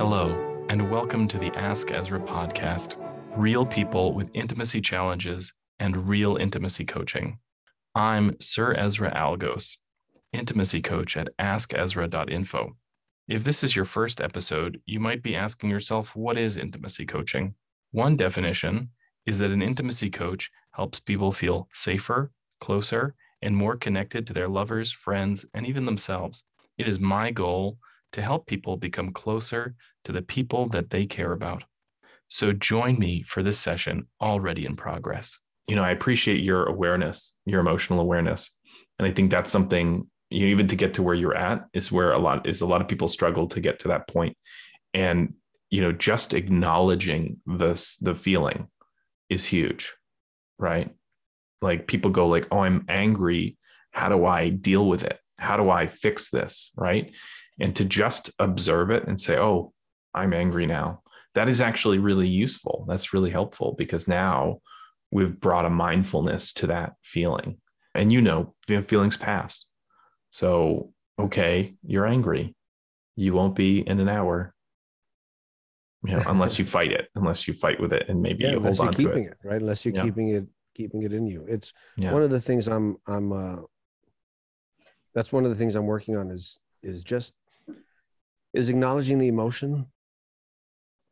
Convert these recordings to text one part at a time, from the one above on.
Hello, and welcome to the Ask Ezra podcast, real people with intimacy challenges and real intimacy coaching. I'm Sir Ezra Algos, intimacy coach at askezra.info. If this is your first episode, you might be asking yourself, what is intimacy coaching? One definition is that an intimacy coach helps people feel safer, closer, and more connected to their lovers, friends, and even themselves. It is my goal to help people become closer to the people that they care about. So join me for this session already in progress. I appreciate your awareness, your emotional awareness. And I think that's something, even to get to where you're at is where a lot of people struggle to get to that point. And, just acknowledging the feeling is huge, right? Like people go like, oh, I'm angry. How do I deal with it? How do I fix this? Right. And to just observe it and say, oh, I'm angry now. That is actually really useful. That's really helpful because now we've brought a mindfulness to that feeling. And feelings pass. So, okay, you're angry. You won't be in an hour, unless you fight with it and maybe you hold on to it. Right? Unless you're keeping it in you. It's one of the things that's one of the things I'm working on is acknowledging the emotion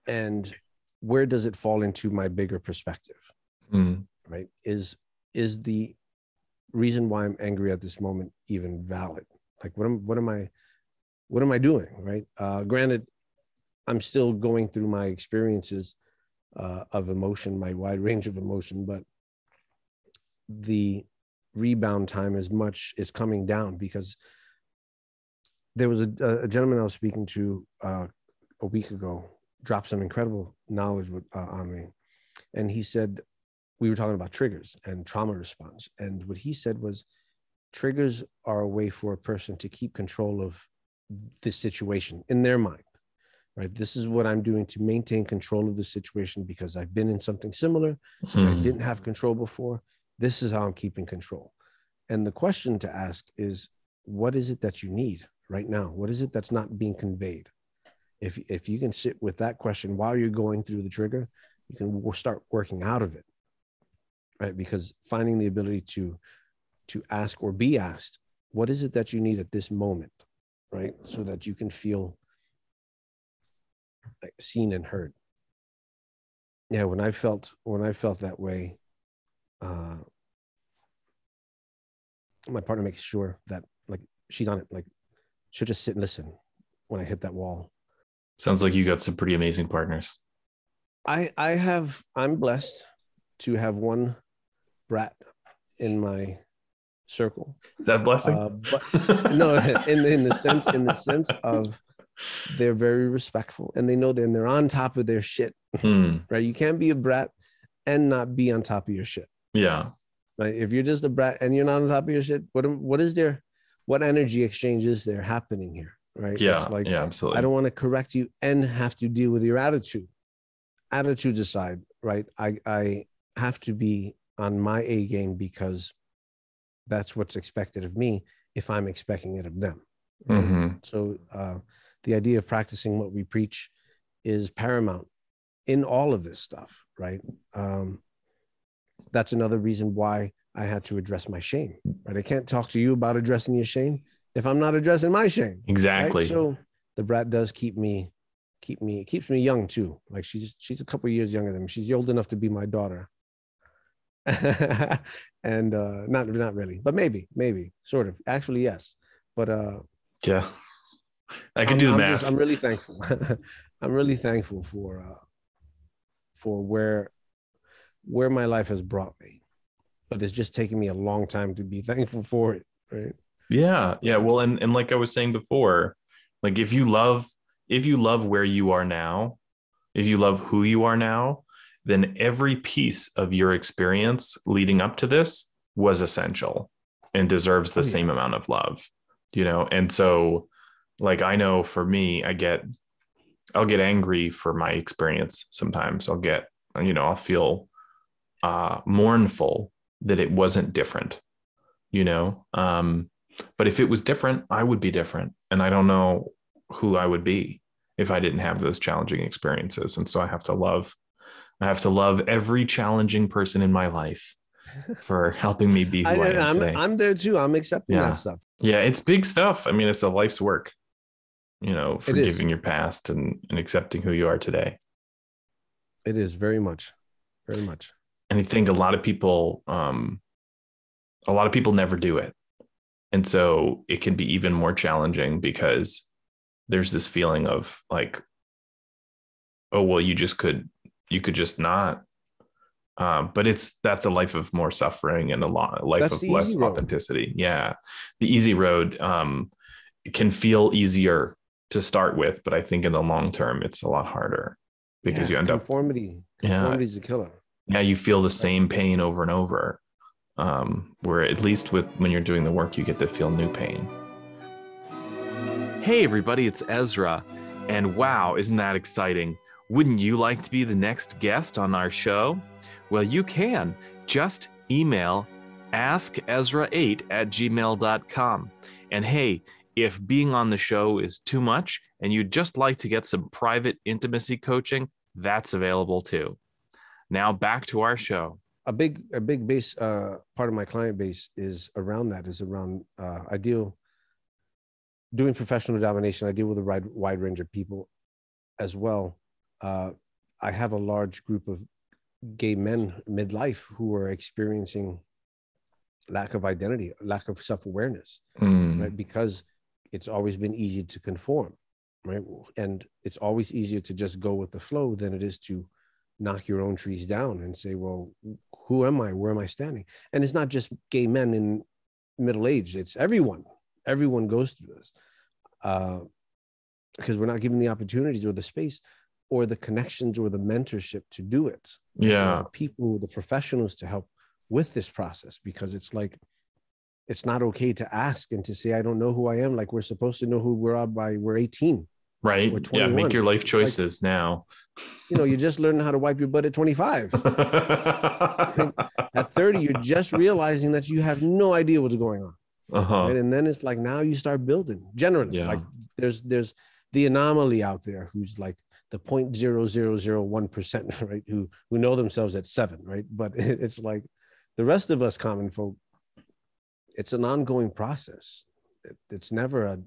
and where does it fall into my bigger perspective, right? Is the reason why I'm angry at this moment even valid? Like, what am I doing, right? Granted, I'm still going through my experiences of emotion, my wide range of emotion, but the rebound time is coming down because there was a gentleman I was speaking to a week ago, dropped some incredible knowledge on me. And he said, we were talking about triggers and trauma response. And what he said was, triggers are a way for a person to keep control of this situation in their mind, right? This is what I'm doing to maintain control of the situation because I've been in something similar and I didn't have control before. This is how I'm keeping control. And the question to ask is, what is it that you need right now? What is it that's not being conveyed? If you can sit with that question while you're going through the trigger, you can start working out of it, right? Because finding the ability to ask or be asked, what is it that you need at this moment, right? So that you can feel like seen and heard. Yeah, when I felt that way, my partner makes sure that like she's on it, like she'll just sit and listen when I hit that wall. Sounds like you got some pretty amazing partners. I'm blessed to have one brat in my circle. Is that a blessing? But no, in the sense of they're very respectful and they know that they're on top of their shit, right? You can't be a brat and not be on top of your shit. Yeah. Right. If you're just a brat and you're not on top of your shit, what energy exchange is there happening here? Right. Yeah. It's like, yeah, absolutely. I don't want to correct you and have to deal with your attitude. Attitudes aside, right? I have to be on my A game because that's what's expected of me if I'm expecting it of them. Right? So the idea of practicing what we preach is paramount in all of this stuff, right? That's another reason why I had to address my shame, right? I can't talk to you about addressing your shame if I'm not addressing my shame. Exactly. Right? So the brat does keeps me young too. Like she's a couple of years younger than me. She's old enough to be my daughter. And not really, but maybe sort of. Actually, yes. But yeah. I can do the math. I'm really thankful. I'm really thankful for where my life has brought me, but it's just taken me a long time to be thankful for it. Right. Yeah. Yeah. Well, and like I was saying before, like if you love where you are now, if you love who you are now, then every piece of your experience leading up to this was essential and deserves the same amount of love, And so like, I know for me, I'll get angry for my experience. Sometimes I'll feel mournful that it wasn't different, but if it was different, I would be different. And I don't know who I would be. if I didn't have those challenging experiences. And so I have to love every challenging person in my life for helping me be who I am today. I'm there too. I'm accepting that stuff. Yeah, it's big stuff. I mean, it's a life's work, forgiving your past and accepting who you are today. It is very much, very much. And I think a lot of people never do it. And so it can be even more challenging because there's this feeling of like, oh, well, you could just not. But that's a life of more suffering and life of less authenticity. Yeah. The easy road can feel easier to start with, but I think in the long term, it's a lot harder because you end up. Conformity is a killer. Yeah. You feel the same pain over and over. Where at least when you're doing the work, you get to feel new pain. Hey, everybody, it's Ezra. And wow, isn't that exciting? Wouldn't you like to be the next guest on our show? Well, you can. Just email askezra8@gmail.com. And hey, if being on the show is too much and you'd just like to get some private intimacy coaching, that's available too. Now back to our show. A big base part of my client base is around I deal doing professional domination. I deal with a wide range of people as well. I have a large group of gay men midlife who are experiencing lack of identity, lack of self-awareness, right? Because it's always been easy to conform, right? And it's always easier to just go with the flow than it is to knock your own trees down and say, well, who am I? Where am I standing? And it's not just gay men in middle age. It's everyone. Everyone goes through this because we're not given the opportunities or the space or the connections or the mentorship to do it. Yeah. The people, the professionals to help with this process, because it's like, it's not okay to ask and to say, I don't know who I am. Like we're supposed to know who we're 18. Right. Yeah. Make your life choices now. You just learned how to wipe your butt at 25. At 30, you're just realizing that you have no idea what's going on. Right? And then it's like, now you start building generally. Like there's the anomaly out there who's like the 0.0001%, right? Who know themselves at 7, right? But it's like the rest of us common folk, it's an ongoing process. It's never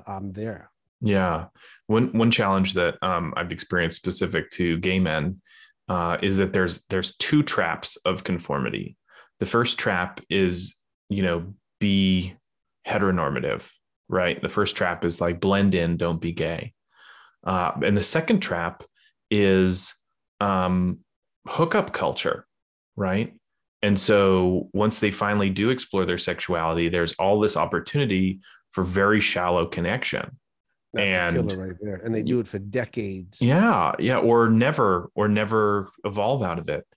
I'm there. Yeah. One challenge that I've experienced specific to gay men is that there's 2 traps of conformity. The first trap is, be heteronormative, right? The first trap is like blend in, don't be gay. And the second trap is hookup culture, right? And so once they finally do explore their sexuality, there's all this opportunity for very shallow connection. That's a killer right there. And they do it for decades. Yeah. Or never evolve out of it.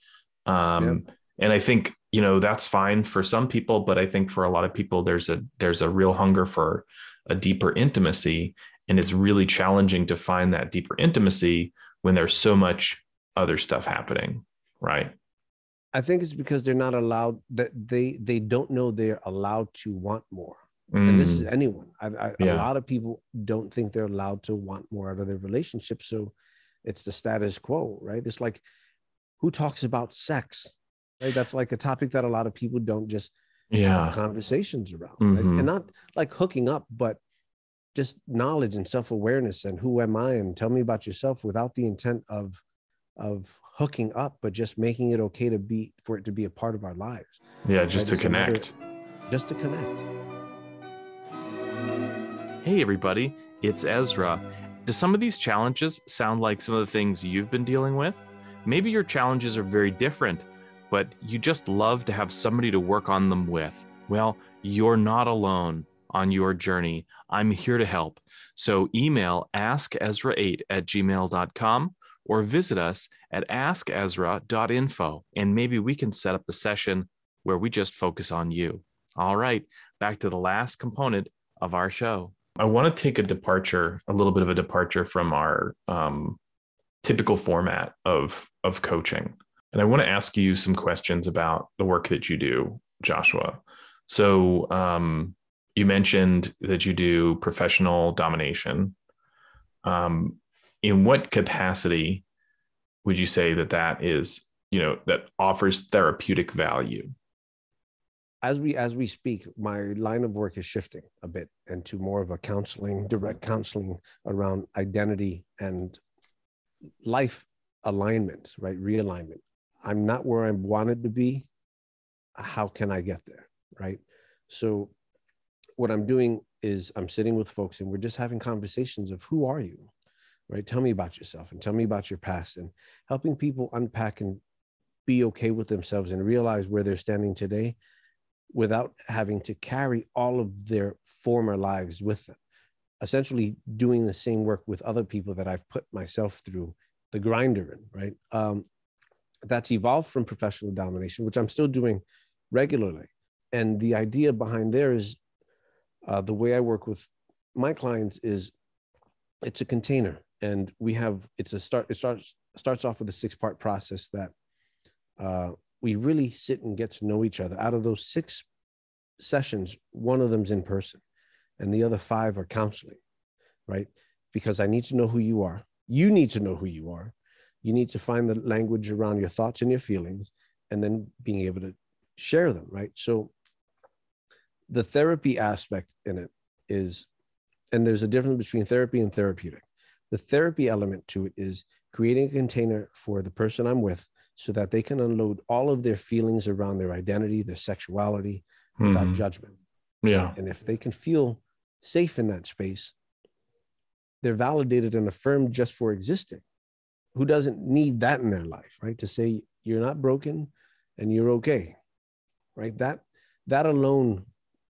And I think, that's fine for some people, but I think for a lot of people, there's a real hunger for a deeper intimacy. And it's really challenging to find that deeper intimacy when there's so much other stuff happening. Right. I think it's because they're not allowed, that they don't know they're allowed to want more. And this is anyone. A lot of people don't think they're allowed to want more out of their relationship. So it's the status quo, right? It's like, who talks about sex, right? That's like a topic that a lot of people don't just have conversations around, right? And not like hooking up, but just knowledge and self-awareness and who am I and tell me about yourself, without the intent of hooking up, but just making it okay for it to be a part of our lives. Yeah, just to connect. Just to connect. Hey, everybody, it's Ezra. Do some of these challenges sound like some of the things you've been dealing with? Maybe your challenges are very different, but you just love to have somebody to work on them with. Well, you're not alone on your journey. I'm here to help. So email askezra8@gmail.com or visit us at askezra.info, and maybe we can set up a session where we just focus on you. All right, back to the last component of our show. I want to take a little bit of a departure from our typical format of coaching. And I want to ask you some questions about the work that you do, Joshua. So you mentioned that you do professional domination. in what capacity would you say that is, that offers therapeutic value? As we speak, my line of work is shifting a bit into more of a direct counseling around identity and life alignment, right? Realignment. I'm not where I wanted to be. How can I get there, right? So what I'm doing is I'm sitting with folks and we're just having conversations of who are you, right? Tell me about yourself and tell me about your past, and helping people unpack and be okay with themselves and realize where they're standing today without having to carry all of their former lives with them. Essentially doing the same work with other people that I've put myself through the grinder in, right? That's evolved from professional domination, which I'm still doing regularly. And the idea behind there is the way I work with my clients is it's a container, and it starts off with a 6-part process that we really sit and get to know each other. Out of those 6 sessions, one of them's in person and the other 5 are counseling, right? Because I need to know who you are. You need to know who you are. You need to find the language around your thoughts and your feelings, and then being able to share them, right? So the therapy aspect in it is, and there's a difference between therapy and therapeutic. The therapy element to it is creating a container for the person I'm with so that they can unload all of their feelings around their identity, their sexuality, without judgment. Yeah. And if they can feel safe in that space, they're validated and affirmed just for existing. Who doesn't need that in their life, right? To say you're not broken and you're okay, right? That alone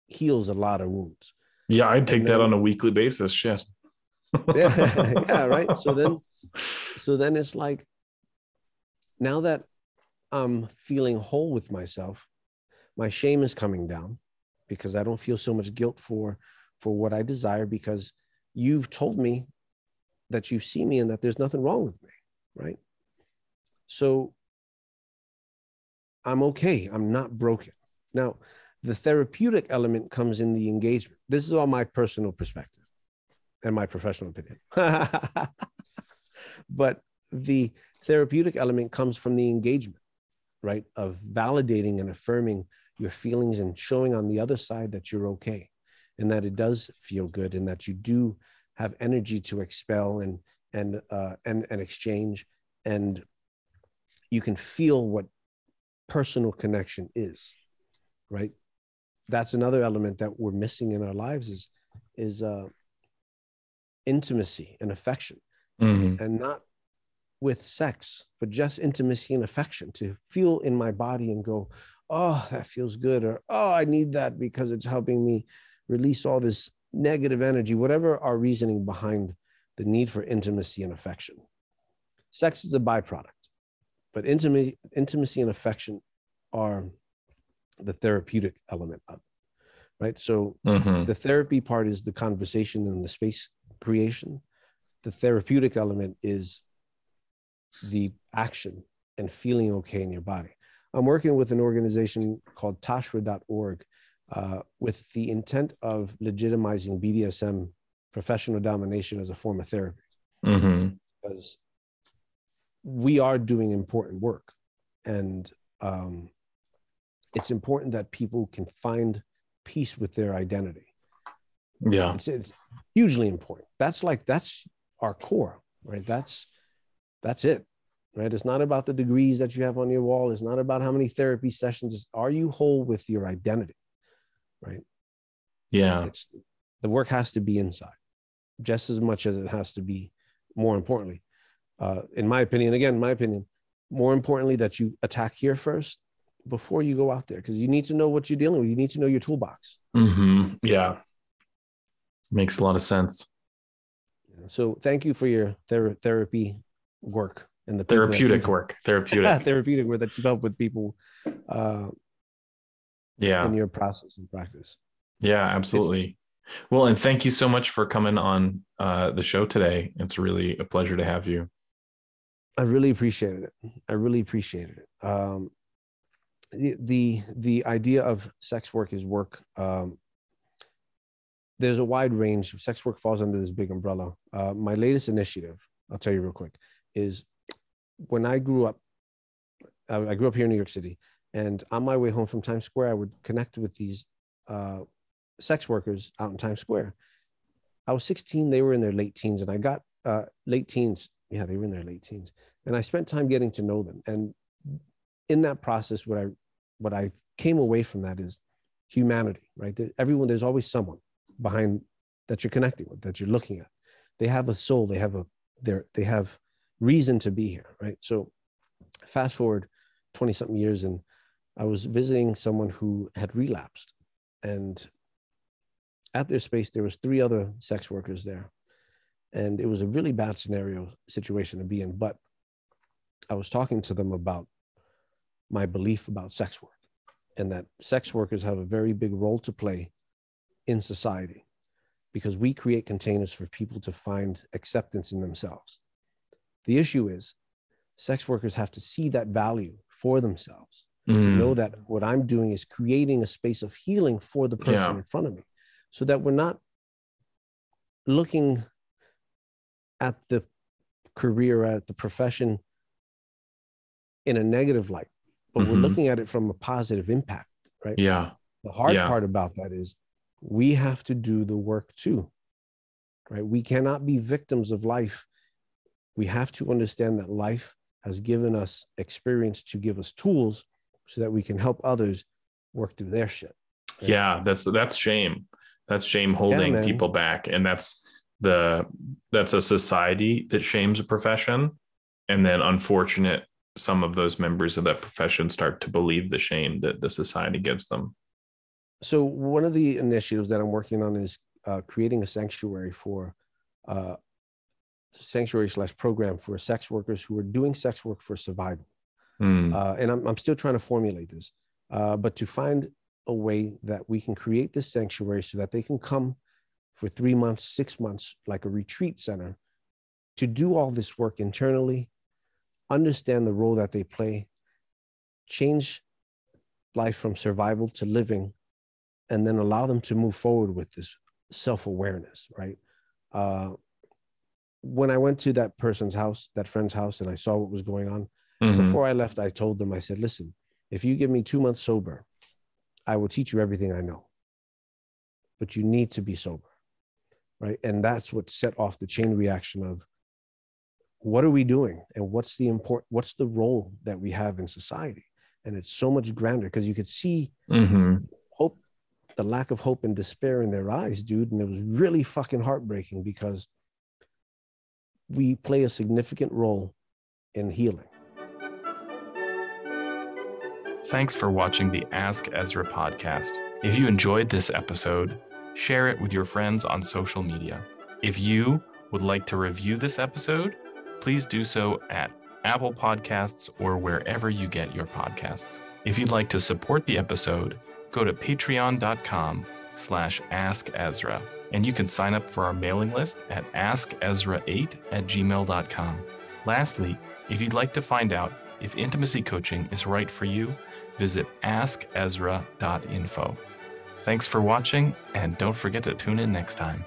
heals a lot of wounds. Yeah, I'd take that on a weekly basis. Shit. Yeah, right. So then it's like, now that I'm feeling whole with myself, my shame is coming down because I don't feel so much guilt for what I desire, because you've told me that you see me and that there's nothing wrong with me, right? So I'm okay. I'm not broken. Now, the therapeutic element comes in the engagement. This is all my personal perspective and my professional opinion. But the therapeutic element comes from the engagement, right? Of validating and affirming your feelings and showing on the other side that you're okay and that it does feel good and that you do have energy to expel and exchange, and you can feel what personal connection is, right? That's another element that we're missing in our lives is intimacy and affection, and not with sex, but just intimacy and affection, to feel in my body and go, oh, that feels good, or oh, I need that because it's helping me release all this negative energy, whatever our reasoning behind the need for intimacy and affection. Sex is a byproduct, but intimacy and affection are the therapeutic element of it, right? So the therapy part is the conversation and the space creation. The therapeutic element is the action and feeling okay in your body. I'm working with an organization called tashra.org with the intent of legitimizing BDSM, professional domination, as a form of therapy. Because we are doing important work, and it's important that people can find peace with their identity. Yeah. It's hugely important. That's our core, right? That's it, right? It's not about the degrees that you have on your wall. It's not about how many therapy sessions. It's, are you whole with your identity, right? Yeah. The work has to be inside just as much as it has to be, more importantly, in my opinion, more importantly, that you attack here first before you go out there, because you need to know what you're dealing with. You need to know your toolbox. Yeah. Makes a lot of sense. So thank you for your therapy work and the therapeutic work that you've helped with people in your process and practice. Yeah, absolutely. Well, and thank you so much for coming on the show today. It's really a pleasure to have you. I really appreciated it. The idea of sex work is work. there's a wide range. Sex work falls under this big umbrella. My latest initiative, I'll tell you real quick, is when I grew up here in New York City, and on my way home from Times Square, I would connect with these sex workers out in Times Square. I was 16, they were in their late teens, and I got late teens. Yeah, they were in their late teens. And I spent time getting to know them. And in that process, what I came away from that is humanity, right? There's always someone behind that you're connecting with, that you're looking at. They have a soul, they have reason to be here, right? So fast forward 20 something years, and I was visiting someone who had relapsed, and at their space, there was 3 other sex workers there. And it was a really bad situation to be in. But I was talking to them about my belief about sex work, and that sex workers have a very big role to play in society, because we create containers for people to find acceptance in themselves. The issue is sex workers have to see that value for themselves, to know that what I'm doing is creating a space of healing for the person in front of me, so that we're not looking at the career, at the profession in a negative light, but we're looking at it from a positive impact, right? Yeah. The hard part about that is we have to do the work too, right? We cannot be victims of life. We have to understand that life has given us experience to give us tools so that we can help others work through their shit. Right? Yeah, that's shame. That's shame holding people back. And that's a society that shames a profession. And then unfortunate, some of those members of that profession start to believe the shame that the society gives them. So one of the initiatives that I'm working on is creating a sanctuary / program for sex workers who are doing sex work for survival. And I'm still trying to formulate this, but to find a way that we can create this sanctuary so that they can come for 3 months, 6 months, like a retreat center, to do all this work internally, understand the role that they play, change life from survival to living, and then allow them to move forward with this self-awareness, right? When I went to that person's house, that friend's house, and I saw what was going on, before I left, I told them, I said, listen, if you give me 2 months sober, I will teach you everything I know, but you need to be sober, right? And that's what set off the chain reaction of what are we doing? And what's the role that we have in society? And it's so much grander, because you could see hope, the lack of hope and despair in their eyes, dude. And it was really fucking heartbreaking, because we play a significant role in healing. Thanks for watching the Ask Ezra podcast. If you enjoyed this episode, share it with your friends on social media. If you would like to review this episode, please do so at Apple Podcasts or wherever you get your podcasts. If you'd like to support the episode, go to patreon.com/AskEzra, and you can sign up for our mailing list at askezra8@gmail.com. Lastly, if you'd like to find out if intimacy coaching is right for you, visit askezra.info. Thanks for watching, and don't forget to tune in next time.